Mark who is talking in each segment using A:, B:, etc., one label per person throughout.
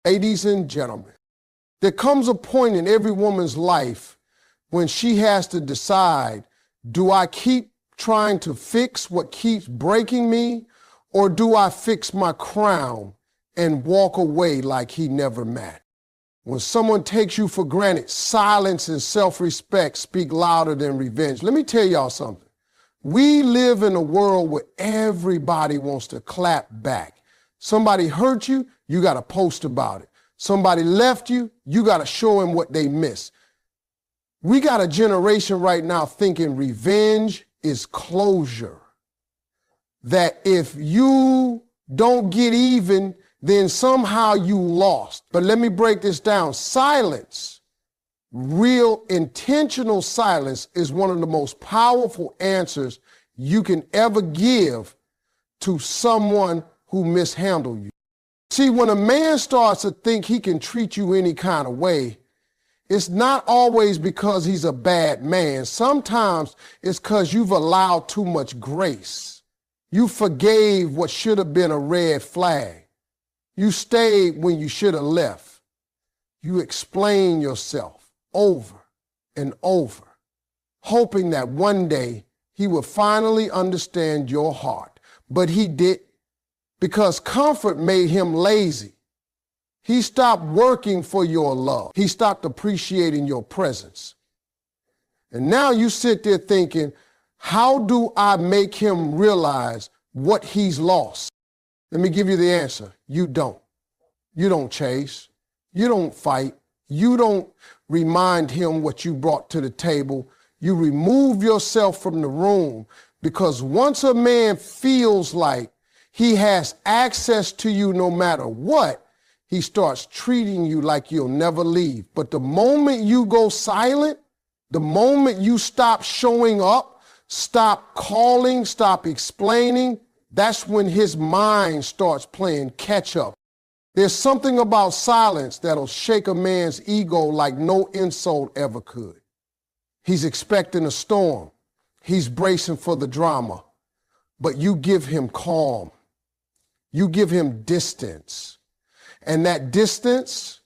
A: Ladies and gentlemen, there comes a point in every woman's life when she has to decide, do I keep trying to fix what keeps breaking me, or do I fix my crown and walk away like he never mattered? When someone takes you for granted, silence and self-respect speak louder than revenge. Let me tell y'all something. We live in a world where everybody wants to clap back. Somebody hurt you, you got to post about it. Somebody left you, you got to show them what they missed. We got a generation right now thinking revenge is closure. That if you don't get even, then somehow you lost. But let me break this down. Silence, real intentional silence, is one of the most powerful answers you can ever give to someone who mishandled you. See, when a man starts to think he can treat you any kind of way, it's not always because he's a bad man. Sometimes it's because you've allowed too much grace. You forgave what should have been a red flag. You stayed when you should have left. You explain yourself over and over, hoping that one day he would finally understand your heart. But he didn't, because comfort made him lazy. He stopped working for your love. He stopped appreciating your presence. And now you sit there thinking, how do I make him realize what he's lost? Let me give you the answer. You don't. You don't chase. You don't fight. You don't remind him what you brought to the table. You remove yourself from the room, because once a man feels like he has access to you no matter what, he starts treating you like you'll never leave. But the moment you go silent, the moment you stop showing up, stop calling, stop explaining, that's when his mind starts playing catch up. There's something about silence that'll shake a man's ego like no insult ever could. He's expecting a storm. He's bracing for the drama. But you give him calm. You give him distance. And that distance,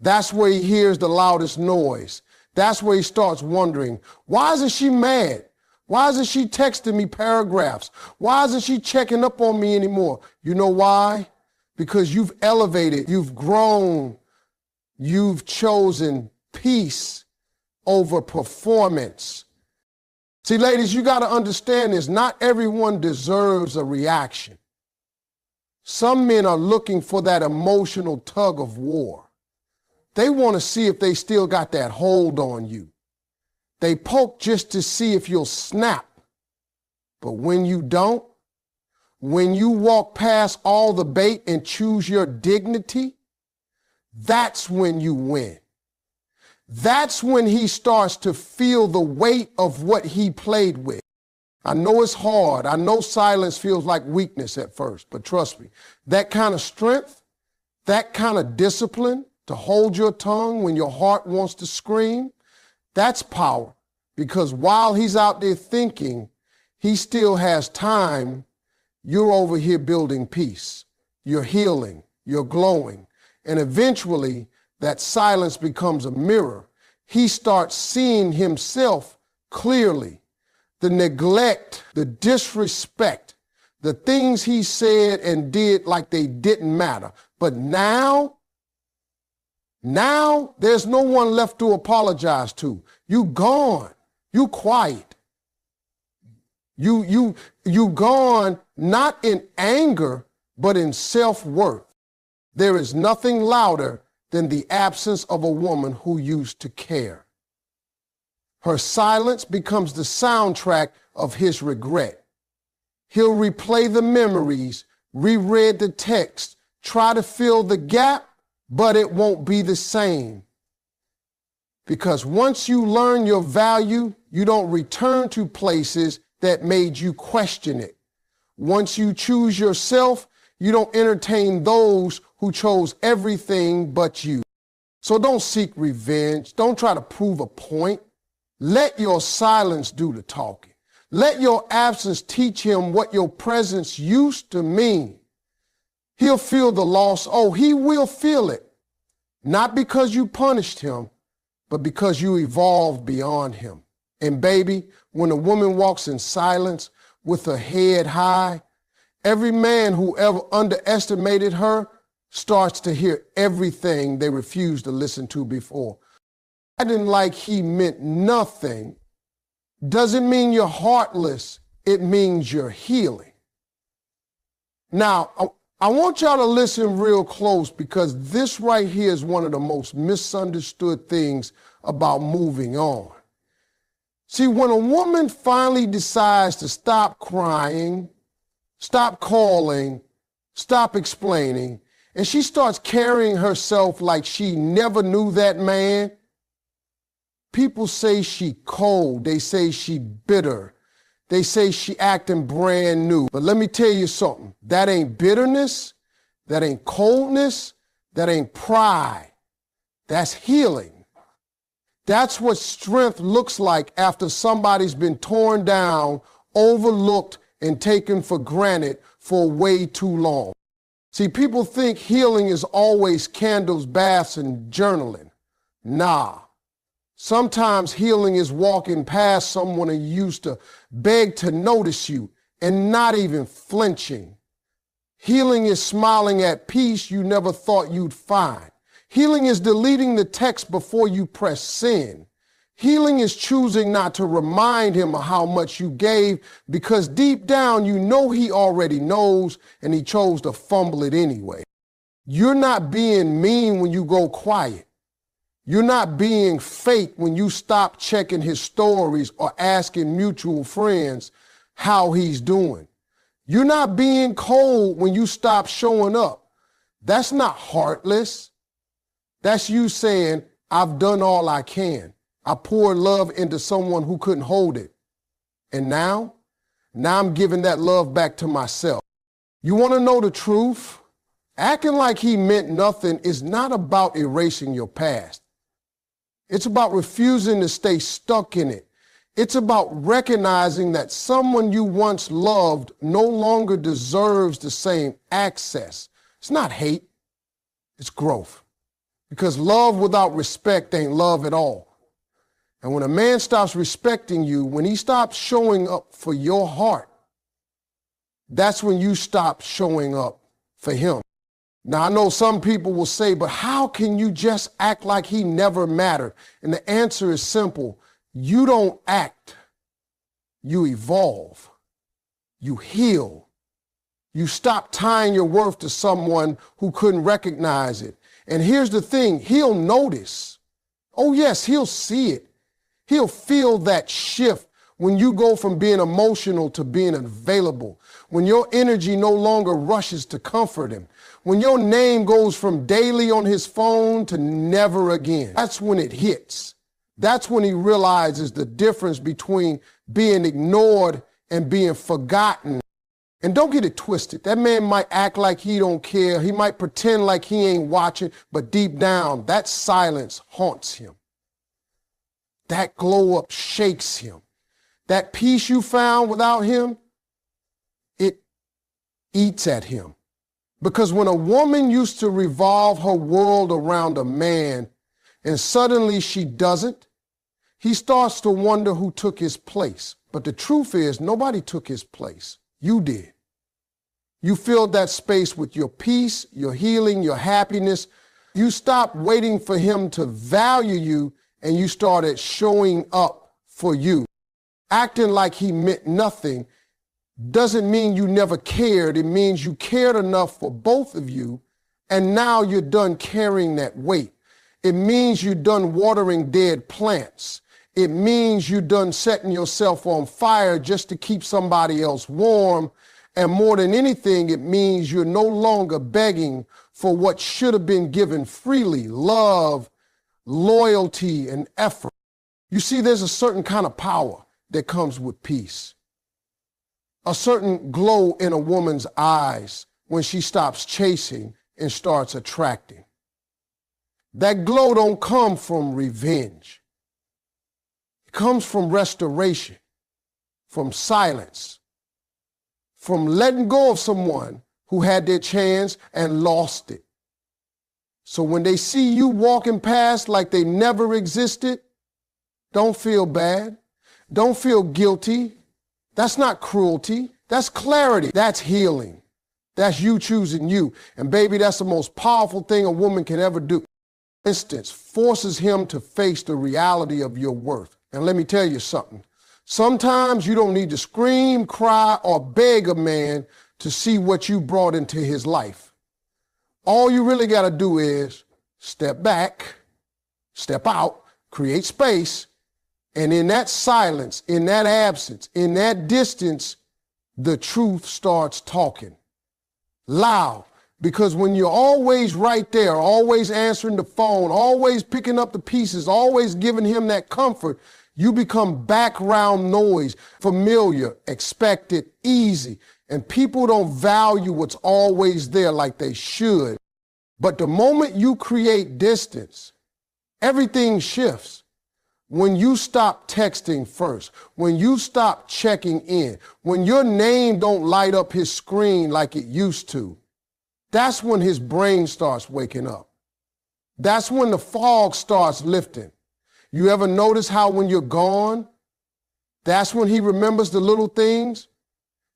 A: that's where he hears the loudest noise. That's where he starts wondering, why isn't she mad? Why isn't she texting me paragraphs? Why isn't she checking up on me anymore? You know why? Because you've elevated, you've grown, you've chosen peace over performance. See, ladies, you got to understand this. Not everyone deserves a reaction. Some men are looking for that emotional tug of war. They want to see if they still got that hold on you. They poke just to see if you'll snap. But when you don't, when you walk past all the bait and choose your dignity, that's when you win. That's when he starts to feel the weight of what he played with. I know it's hard. I know silence feels like weakness at first, but trust me, that kind of strength, that kind of discipline to hold your tongue when your heart wants to scream, that's power. Because while he's out there thinking, he still has time. You're over here building peace. You're healing. You're glowing. And eventually, that silence becomes a mirror. He starts seeing himself clearly. The neglect, the disrespect, the things he said and did like they didn't matter. But now there's no one left to apologize to. You gone. You quiet. You gone not in anger, but in self-worth. There is nothing louder than the absence of a woman who used to care. Her silence becomes the soundtrack of his regret. He'll replay the memories, reread the text, try to fill the gap, but it won't be the same. Because once you learn your value, you don't return to places that made you question it. Once you choose yourself, you don't entertain those who chose everything but you. So don't seek revenge. Don't try to prove a point. Let your silence do the talking. Let your absence teach him what your presence used to mean. He'll feel the loss. Oh, he will feel it. Not because you punished him, but because you evolved beyond him. And baby, when a woman walks in silence with her head high, every man who ever underestimated her starts to hear everything they refused to listen to before. Acting like he meant nothing doesn't mean you're heartless. It means you're healing. Now, I want y'all to listen real close, because this right here is one of the most misunderstood things about moving on. See, when a woman finally decides to stop crying, stop calling, stop explaining, and she starts carrying herself like she never knew that man, people say she cold, they say she bitter, they say she acting brand new. But let me tell you something, that ain't bitterness, that ain't coldness, that ain't pride, that's healing. That's what strength looks like after somebody's been torn down, overlooked, and taken for granted for way too long. See, people think healing is always candles, baths, and journaling. Nah. Sometimes healing is walking past someone who used to beg to notice you and not even flinching. Healing is smiling at peace you never thought you'd find. Healing is deleting the text before you press send. Healing is choosing not to remind him of how much you gave, because deep down you know he already knows and he chose to fumble it anyway. You're not being mean when you go quiet. You're not being fake when you stop checking his stories or asking mutual friends how he's doing. You're not being cold when you stop showing up. That's not heartless. That's you saying, I've done all I can. I poured love into someone who couldn't hold it. And now I'm giving that love back to myself. You want to know the truth? Acting like he meant nothing is not about erasing your past. It's about refusing to stay stuck in it. It's about recognizing that someone you once loved no longer deserves the same access. It's not hate, it's growth. Because love without respect ain't love at all. And when a man stops respecting you, when he stops showing up for your heart, that's when you stop showing up for him. Now, I know some people will say, but how can you just act like he never mattered? And the answer is simple. You don't act. You evolve. You heal. You stop tying your worth to someone who couldn't recognize it. And here's the thing, he'll notice. Oh yes, he'll see it. He'll feel that shift when you go from being emotional to being available, when your energy no longer rushes to comfort him, when your name goes from daily on his phone to never again. That's when it hits. That's when he realizes the difference between being ignored and being forgotten. And don't get it twisted. That man might act like he don't care. He might pretend like he ain't watching, but deep down, that silence haunts him. That glow up shakes him. That peace you found without him, it eats at him. Because when a woman used to revolve her world around a man and suddenly she doesn't, he starts to wonder who took his place. But the truth is, nobody took his place. You did. You filled that space with your peace, your healing, your happiness. You stopped waiting for him to value you, and you started showing up for you. Acting like he meant nothing doesn't mean you never cared. It means you cared enough for both of you, and now you're done carrying that weight. It means you're done watering dead plants. It means you're done setting yourself on fire just to keep somebody else warm. And more than anything, it means you're no longer begging for what should have been given freely: love, loyalty, and effort. You see, there's a certain kind of power that comes with peace. A certain glow in a woman's eyes when she stops chasing and starts attracting. That glow don't come from revenge. It comes from restoration, from silence, from letting go of someone who had their chance and lost it. So when they see you walking past like they never existed, don't feel bad. Don't feel guilty. That's not cruelty. That's clarity. That's healing. That's you choosing you. And baby, that's the most powerful thing a woman can ever do. Instance forces him to face the reality of your worth. And let me tell you something. Sometimes you don't need to scream, cry, or beg a man to see what you brought into his life. All you really got to do is step back, step out, create space, and in that silence, in that absence, in that distance, the truth starts talking loud. Because when you're always right there, always answering the phone, always picking up the pieces, always giving him that comfort, you become background noise, familiar, expected, easy. And people don't value what's always there like they should. But the moment you create distance, everything shifts. When you stop texting first, when you stop checking in, when your name don't light up his screen like it used to, that's when his brain starts waking up. That's when the fog starts lifting. You ever notice how when you're gone, that's when he remembers the little things?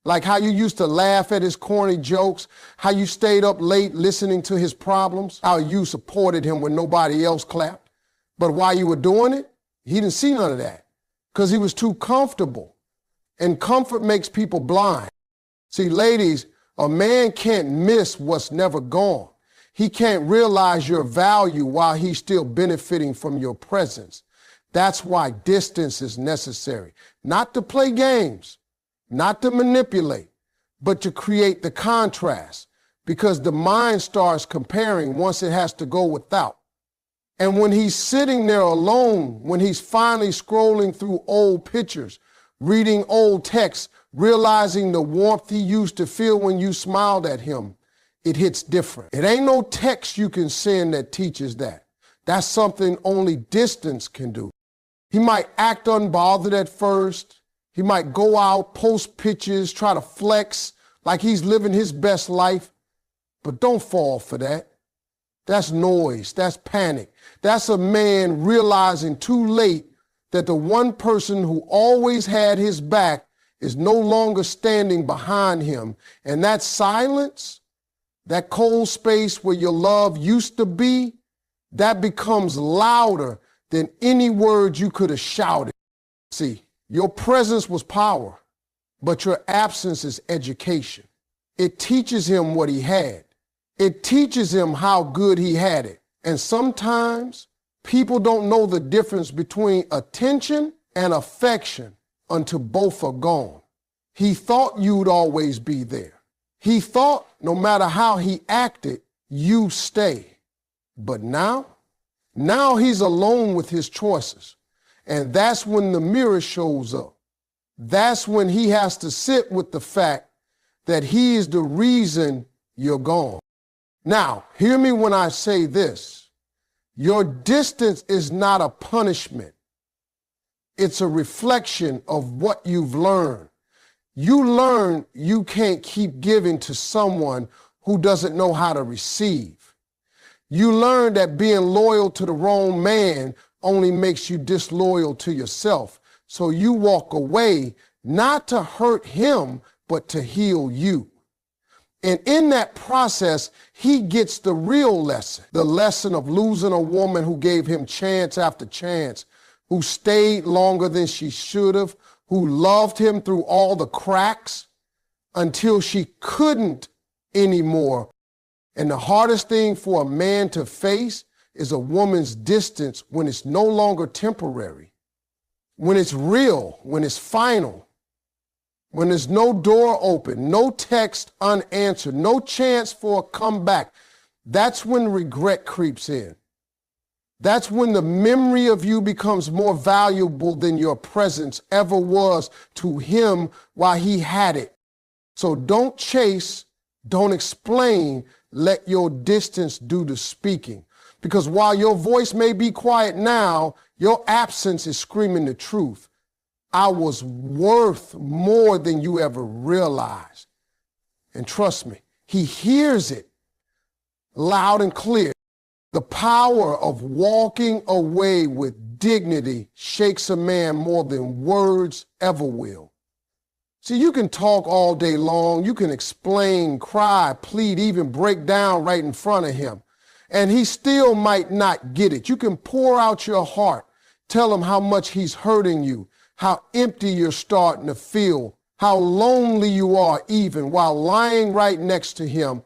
A: Like how you used to laugh at his corny jokes, how you stayed up late listening to his problems, how you supported him when nobody else clapped. But while you were doing it, he didn't see none of that because he was too comfortable. And comfort makes people blind. See, ladies, a man can't miss what's never gone. He can't realize your value while he's still benefiting from your presence. That's why distance is necessary. Not to play games, not to manipulate, but to create the contrast, because the mind starts comparing once it has to go without. And when he's sitting there alone, when he's finally scrolling through old pictures, reading old texts, realizing the warmth he used to feel when you smiled at him, it hits different. It ain't no text you can send that teaches that. That's something only distance can do. He might act unbothered at first. He might go out, post pictures, try to flex like he's living his best life. But don't fall for that. That's noise. That's panic. That's a man realizing too late that the one person who always had his back is no longer standing behind him. And that silence, that cold space where your love used to be, that becomes louder than any words you could have shouted. See, your presence was power, but your absence is education. It teaches him what he had. It teaches him how good he had it. And sometimes people don't know the difference between attention and affection until both are gone. He thought you'd always be there. He thought no matter how he acted, you stay. But now he's alone with his choices. And that's when the mirror shows up. That's when he has to sit with the fact that he is the reason you're gone. Now, hear me when I say this. Your distance is not a punishment. It's a reflection of what you've learned. You learn you can't keep giving to someone who doesn't know how to receive. You learn that being loyal to the wrong man only makes you disloyal to yourself. So you walk away, not to hurt him, but to heal you. And in that process, he gets the real lesson, the lesson of losing a woman who gave him chance after chance, who stayed longer than she should have, who loved him through all the cracks until she couldn't anymore. And the hardest thing for a man to face is a woman's distance when it's no longer temporary, when it's real, when it's final, when there's no door open, no text unanswered, no chance for a comeback. That's when regret creeps in. That's when the memory of you becomes more valuable than your presence ever was to him while he had it. So don't chase, don't explain, let your distance do the speaking. Because while your voice may be quiet now, your absence is screaming the truth. I was worth more than you ever realized. And trust me, He hears it loud and clear. The power of walking away with dignity shakes a man more than words ever will. See, you can talk all day long, you can explain, cry, plead, even break down right in front of him, and he still might not get it. You can pour out your heart, tell him how much he's hurting you, how empty you're starting to feel, how lonely you are even while lying right next to him,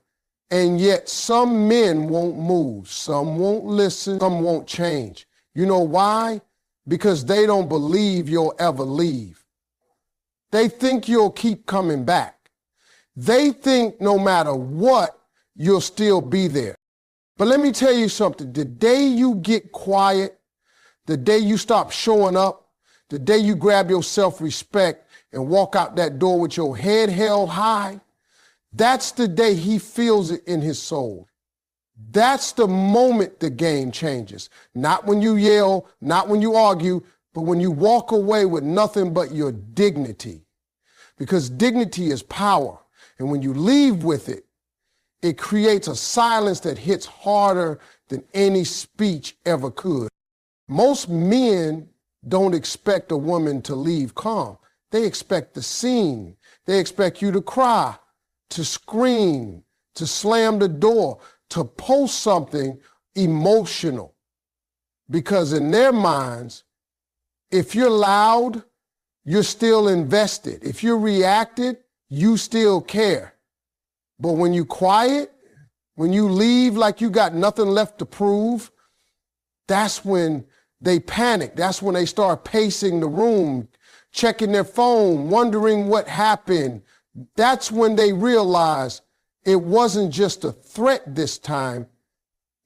A: and yet some men won't move, some won't listen, some won't change. You know why? Because they don't believe you'll ever leave. They think you'll keep coming back. They think no matter what, you'll still be there. But let me tell you something. The day you get quiet, the day you stop showing up, the day you grab your self-respect and walk out that door with your head held high, that's the day he feels it in his soul. That's the moment the game changes. Not when you yell, not when you argue, but when you walk away with nothing but your dignity. Because dignity is power. And when you leave with it, it creates a silence that hits harder than any speech ever could. Most men don't expect a woman to leave calm. They expect the scene. They expect you to cry, to scream, to slam the door, to post something emotional. Because in their minds, if you're loud, you're still invested. If you're reacted, you still care. But when you quiet, when you leave like you got nothing left to prove, that's when they panic. That's when they start pacing the room, checking their phone, wondering what happened. That's when they realize it wasn't just a threat this time.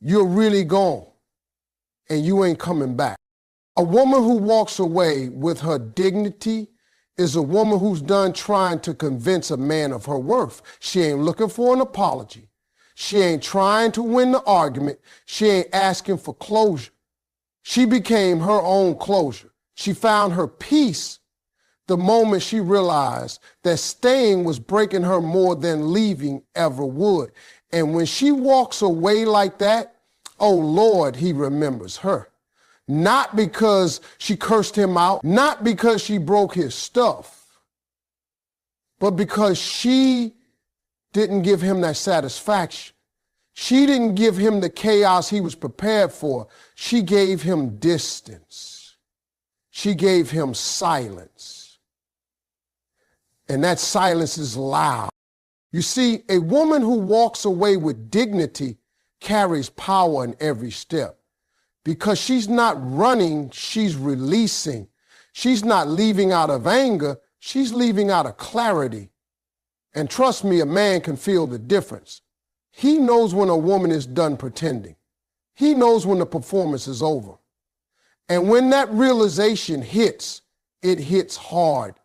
A: You're really gone and you ain't coming back. A woman who walks away with her dignity is a woman who's done trying to convince a man of her worth. She ain't looking for an apology. She ain't trying to win the argument. She ain't asking for closure. She became her own closure. She found her peace the moment she realized that staying was breaking her more than leaving ever would. And when she walks away like that, oh Lord, he remembers her. Not because she cursed him out, not because she broke his stuff, but because she didn't give him that satisfaction. She didn't give him the chaos he was prepared for. She gave him distance. She gave him silence. And that silence is loud. You see, a woman who walks away with dignity carries power in every step. Because she's not running, she's releasing. She's not leaving out of anger, she's leaving out of clarity. And trust me, a man can feel the difference. He knows when a woman is done pretending. He knows when the performance is over. And when that realization hits, it hits hard.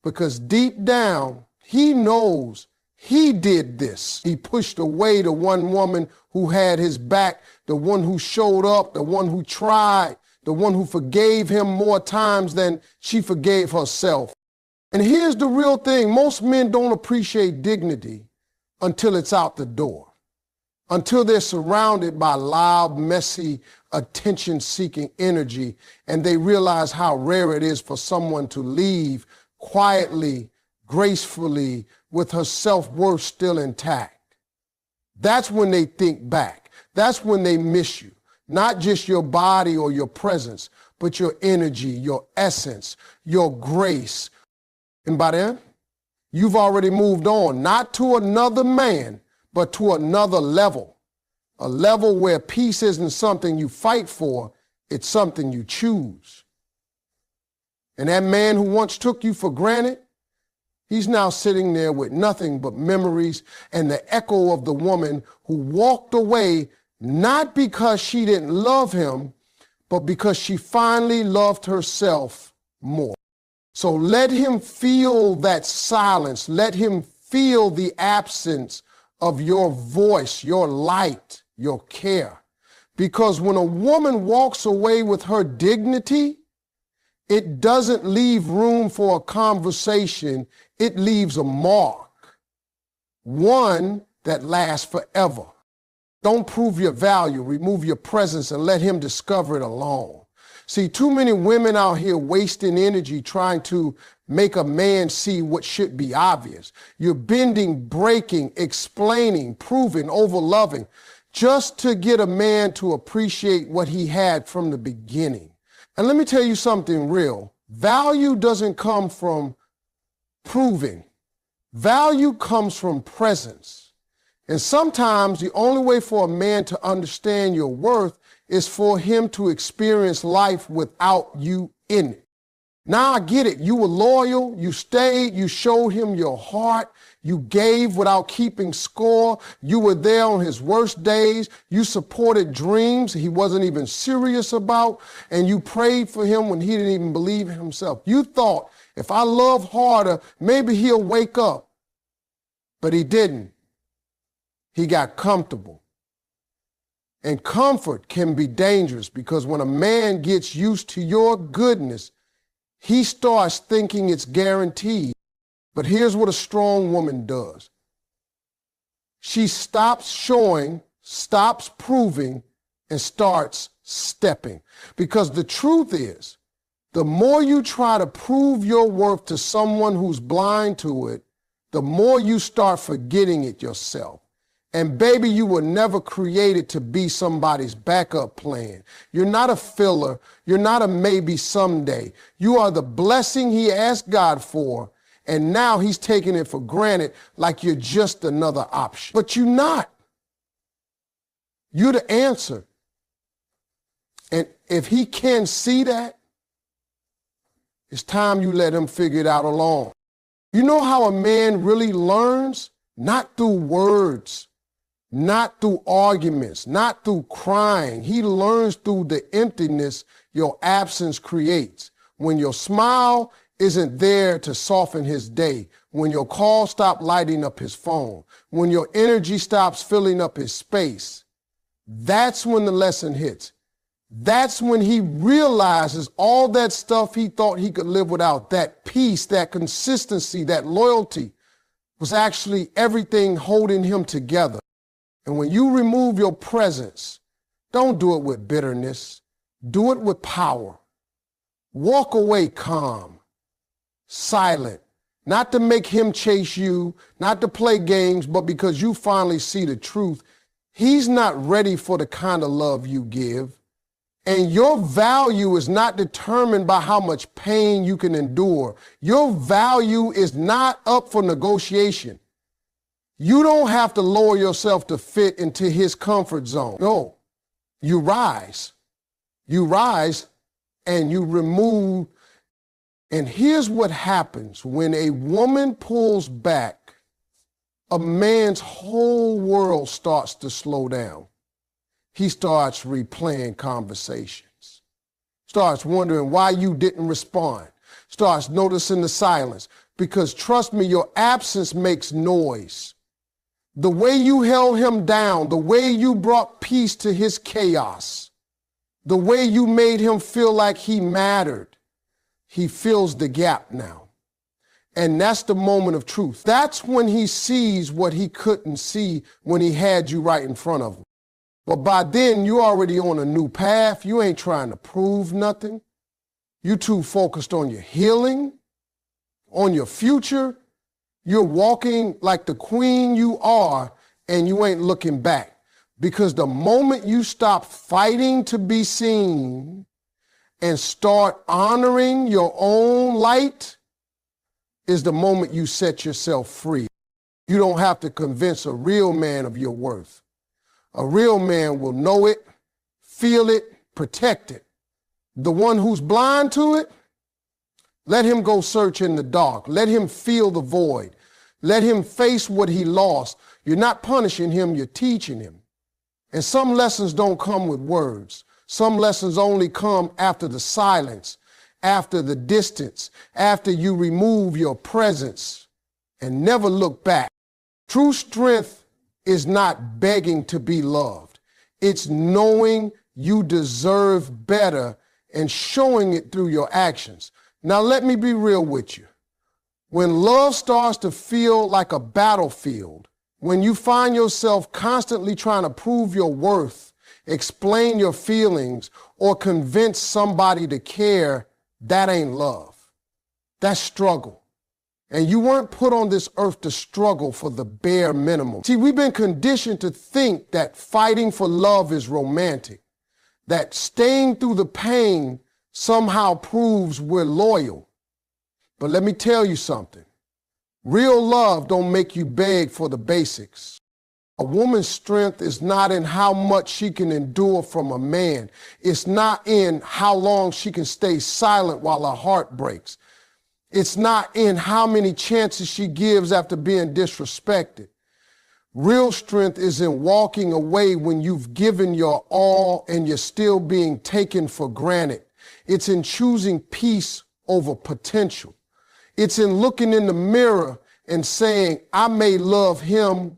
A: Because deep down, he knows he did this. He pushed away the one woman who had his back, the one who showed up, the one who tried, the one who forgave him more times than she forgave herself. And here's the real thing. Most men don't appreciate dignity until it's out the door, until they're surrounded by loud, messy, attention-seeking energy, and they realize how rare it is for someone to leave quietly, gracefully, with her self-worth still intact. That's when they think back. That's when they miss you. Not just your body or your presence, but your energy, your essence, your grace. And by then, you've already moved on, not to another man, but to another level. A level where peace isn't something you fight for, it's something you choose. And that man who once took you for granted, he's now sitting there with nothing but memories and the echo of the woman who walked away not because she didn't love him, but because she finally loved herself more. So let him feel that silence. Let him feel the absence of your voice, your light, your care. Because when a woman walks away with her dignity, it doesn't leave room for a conversation. It leaves a mark. One that lasts forever. Don't prove your value, remove your presence and let him discover it alone. See, too many women out here wasting energy trying to make a man see what should be obvious. You're bending, breaking, explaining, proving, overloving, just to get a man to appreciate what he had from the beginning. And let me tell you something real. Value doesn't come from proving. Value comes from presence. And sometimes the only way for a man to understand your worth is for him to experience life without you in it. Now I get it. You were loyal. You stayed. You showed him your heart. You gave without keeping score. You were there on his worst days. You supported dreams he wasn't even serious about. And you prayed for him when he didn't even believe in himself. You thought, if I love harder, maybe he'll wake up. But he didn't. He got comfortable. And comfort can be dangerous because when a man gets used to your goodness, he starts thinking it's guaranteed. But here's what a strong woman does. She stops showing, stops proving, and starts stepping. Because the truth is, the more you try to prove your worth to someone who's blind to it, the more you start forgetting it yourself. And baby, you were never created to be somebody's backup plan. You're not a filler. You're not a maybe someday. You are the blessing he asked God for, and now he's taking it for granted like you're just another option. But you're not. You're the answer. And if he can see that, it's time you let him figure it out alone. You know how a man really learns? Not through words. Not through arguments, not through crying. He learns through the emptiness your absence creates. When your smile isn't there to soften his day, when your call stops lighting up his phone, when your energy stops filling up his space, that's when the lesson hits. That's when he realizes all that stuff he thought he could live without, that peace, that consistency, that loyalty, was actually everything holding him together. And when you remove your presence, don't do it with bitterness. Do it with power. Walk away calm, silent, not to make him chase you, not to play games, but because you finally see the truth. He's not ready for the kind of love you give. And your value is not determined by how much pain you can endure. Your value is not up for negotiation. You don't have to lower yourself to fit into his comfort zone. No, you rise. You rise and you remove. And here's what happens when a woman pulls back, a man's whole world starts to slow down. He starts replaying conversations, starts wondering why you didn't respond, starts noticing the silence. Because trust me, your absence makes noise. The way you held him down, the way you brought peace to his chaos, the way you made him feel like he mattered, he fills the gap now. And that's the moment of truth. That's when he sees what he couldn't see when he had you right in front of him. But by then, you're already on a new path. You ain't trying to prove nothing. You're too focused on your healing, on your future. You're walking like the queen you are, and you ain't looking back. Because the moment you stop fighting to be seen and start honoring your own light is the moment you set yourself free. You don't have to convince a real man of your worth. A real man will know it, feel it, protect it. The one who's blind to it, let him go search in the dark. Let him feel the void. Let him face what he lost. You're not punishing him, you're teaching him. And some lessons don't come with words. Some lessons only come after the silence, after the distance, after you remove your presence and never look back. True strength is not begging to be loved. It's knowing you deserve better and showing it through your actions. Now, let me be real with you. When love starts to feel like a battlefield, When you find yourself constantly trying to prove your worth, explain your feelings, or convince somebody to care, that ain't love. That's struggle. And you weren't put on this earth to struggle for the bare minimum. See, we've been conditioned to think that fighting for love is romantic, that staying through the pain somehow proves we're loyal. But let me tell you something. Real love don't make you beg for the basics. A woman's strength is not in how much she can endure from a man. It's not in how long she can stay silent while her heart breaks. It's not in how many chances she gives after being disrespected. Real strength is in walking away when you've given your all and you're still being taken for granted. It's in choosing peace over potential. It's in looking in the mirror and saying, I may love him,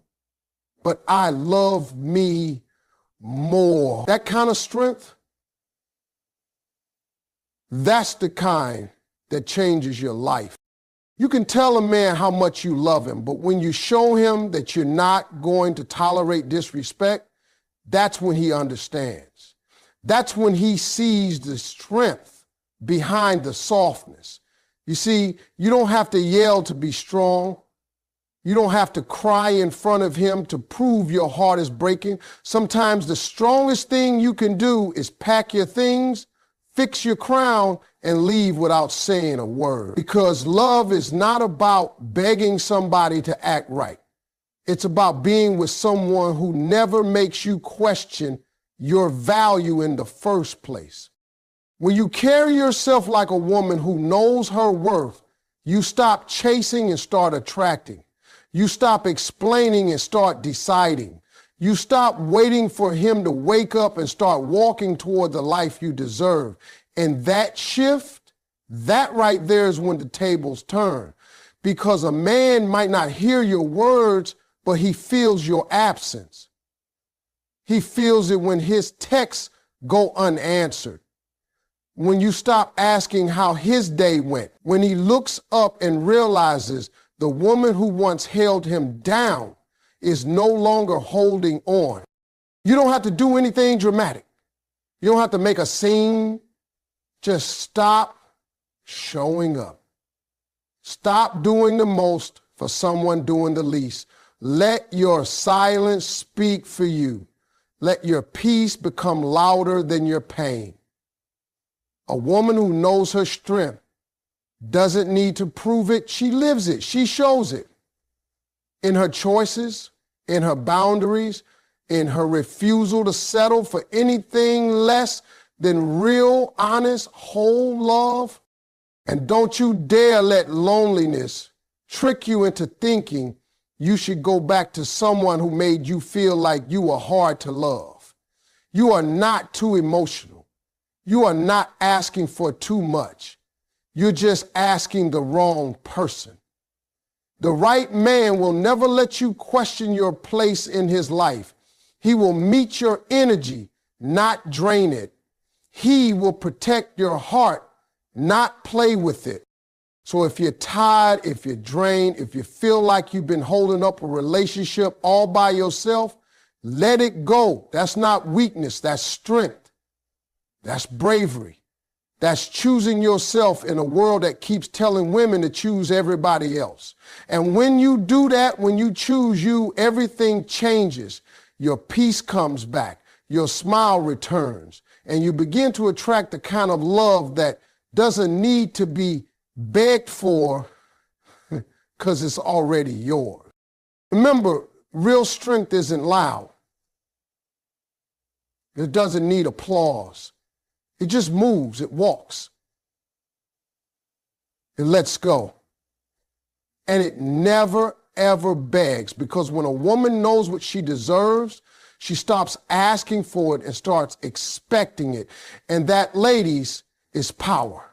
A: but I love me more. That kind of strength, that's the kind that changes your life. You can tell a man how much you love him, but when you show him that you're not going to tolerate disrespect, that's when he understands. That's when he sees the strength behind the softness. You see, you don't have to yell to be strong. You don't have to cry in front of him to prove your heart is breaking. Sometimes the strongest thing you can do is pack your things, fix your crown, and leave without saying a word. Because love is not about begging somebody to act right. It's about being with someone who never makes you question your value in the first place. When you carry yourself like a woman who knows her worth, you stop chasing and start attracting. You stop explaining and start deciding. You stop waiting for him to wake up and start walking toward the life you deserve. And that shift, that right there is when the tables turn. Because a man might not hear your words, but he feels your absence. He feels it when his texts go unanswered. When you stop asking how his day went, when he looks up and realizes the woman who once held him down is no longer holding on. You don't have to do anything dramatic. You don't have to make a scene. Just stop showing up. Stop doing the most for someone doing the least. Let your silence speak for you. Let your peace become louder than your pain. A woman who knows her strength doesn't need to prove it. She lives it. She shows it. In her choices, in her boundaries, in her refusal to settle for anything less than real, honest, whole love. And don't you dare let loneliness trick you into thinking you should go back to someone who made you feel like you were hard to love. You are not too emotional. You are not asking for too much. You're just asking the wrong person. The right man will never let you question your place in his life. He will meet your energy, not drain it. He will protect your heart, not play with it. So if you're tired, if you're drained, if you feel like you've been holding up a relationship all by yourself, let it go. That's not weakness, that's strength. That's bravery. That's choosing yourself in a world that keeps telling women to choose everybody else. And when you do that, when you choose you, everything changes. Your peace comes back, your smile returns, and you begin to attract the kind of love that doesn't need to be begged for because it's already yours. Remember, real strength isn't loud. It doesn't need applause. It just moves, it walks. It lets go. And it never, ever begs, because when a woman knows what she deserves, she stops asking for it and starts expecting it. And that, ladies, is power.